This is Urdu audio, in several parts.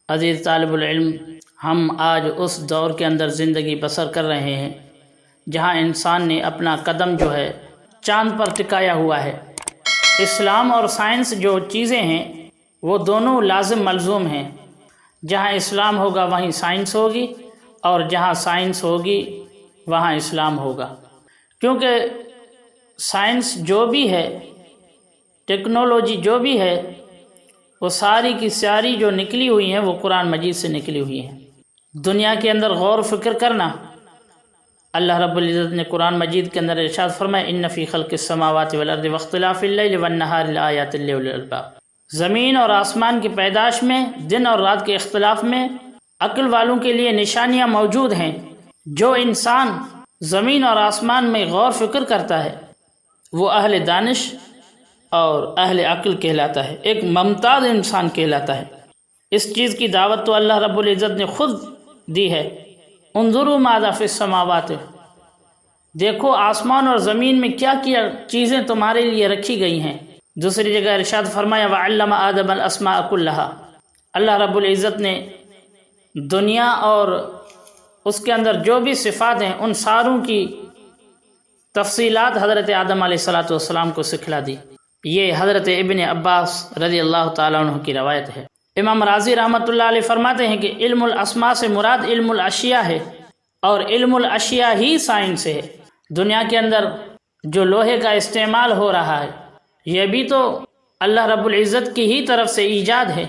عزیز طالب العلم، ہم آج اس دور کے اندر زندگی بسر کر رہے ہیں جہاں انسان نے اپنا قدم جو ہے چاند پر ٹکایا ہوا ہے۔ اسلام اور سائنس جو چیزیں ہیں وہ دونوں لازم ملزوم ہیں۔ جہاں اسلام ہوگا وہیں سائنس ہوگی، اور جہاں سائنس ہوگی وہاں اسلام ہوگا، کیونکہ سائنس جو بھی ہے، ٹیکنالوجی جو بھی ہے، وہ ساری کی ساری جو نکلی ہوئی ہیں وہ قرآن مجید سے نکلی ہوئی ہیں۔ دنیا کے اندر غور و فکر کرنا، اللہ رب العزت نے قرآن مجید کے اندر ارشاد فرمایا ان فی خلق السماوات والارض واختلاف اللیل والنہار لآیات لأولی الالباب۔ زمین اور آسمان کی پیدائش میں، دن اور رات کے اختلاف میں عقل والوں کے لیے نشانیاں موجود ہیں۔ جو انسان زمین اور آسمان میں غور فکر کرتا ہے وہ اہل دانش اور اہل عقل کہلاتا ہے، ایک ممتاز انسان کہلاتا ہے۔ اس چیز کی دعوت تو اللہ رب العزت نے خود دی ہے، انظروا ماذا فی السماوات، دیکھو آسمان اور زمین میں کیا کیا چیزیں تمہارے لیے رکھی گئی ہیں۔ دوسری جگہ ارشاد فرمایا وعلم آدم الاسماء کلھا، اللہ رب العزت نے دنیا اور اس کے اندر جو بھی صفات ہیں ان ساروں کی تفصیلات حضرت آدم علیہ السلام کو سکھلا دی۔ یہ حضرت ابن عباس رضی اللہ تعالیٰ عنہ کی روایت ہے۔ امام رازی رحمۃ اللہ علیہ فرماتے ہیں کہ علم الاسماء سے مراد علم الاشیاء ہے، اور علم الاشیاء ہی سائنس ہے۔ دنیا کے اندر جو لوہے کا استعمال ہو رہا ہے یہ بھی تو اللہ رب العزت کی ہی طرف سے ایجاد ہے۔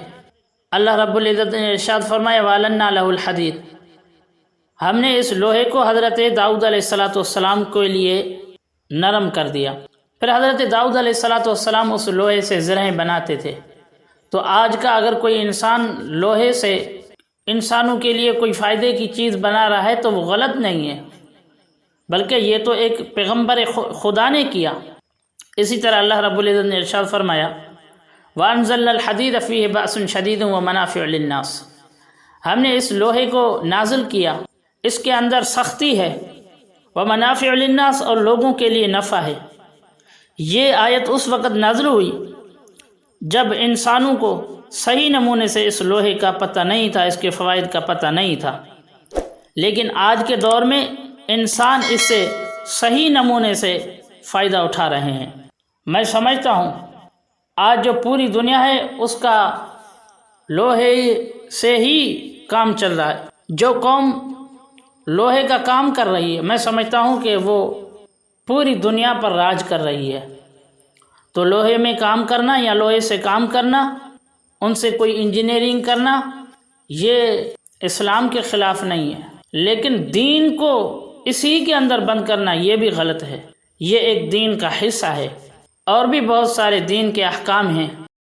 اللہ رب العزت نے ارشاد فرمایا وَأَلَنَّا لَهُ الْحَدِيدَ، ہم نے اس لوہے کو حضرت داؤد علیہ السلام کے لیے نرم کر دیا۔ پھر حضرت داؤد علیہ السلام اس لوہے سے زرہیں بناتے تھے۔ تو آج کا اگر کوئی انسان لوہے سے انسانوں کے لیے کوئی فائدے کی چیز بنا رہا ہے تو وہ غلط نہیں ہے، بلکہ یہ تو ایک پیغمبر خدا نے کیا۔ اسی طرح اللہ رب العزت نے ارشاد فرمایا وَأَنزَلْنَا الْحَدِيدَ فِيهِ بَأْسٌ شَدِيدٌ وَمَنَافِعُ لِلنَّاسِ، ہم نے اس لوہے کو نازل کیا، اس کے اندر سختی ہے، وَمَنَافِعُ لِلنَّاسِ، اور لوگوں کے لیے نفع ہے۔ یہ آیت اس وقت نازل ہوئی جب انسانوں کو صحیح نمونے سے اس لوہے کا پتہ نہیں تھا، اس کے فوائد کا پتہ نہیں تھا، لیکن آج کے دور میں انسان اس سے صحیح نمونے سے فائدہ اٹھا رہے ہیں۔ میں سمجھتا ہوں آج جو پوری دنیا ہے اس کا لوہے سے ہی کام چل رہا ہے۔ جو قوم لوہے کا کام کر رہی ہے میں سمجھتا ہوں کہ وہ پوری دنیا پر راج کر رہی ہے۔ تو لوہے میں کام کرنا یا لوہے سے کام کرنا، ان سے کوئی انجینئرنگ کرنا، یہ اسلام کے خلاف نہیں ہے، لیکن دین کو اسی کے اندر بند کرنا یہ بھی غلط ہے۔ یہ ایک دین کا حصہ ہے، اور بھی بہت سارے دین کے احکام ہیں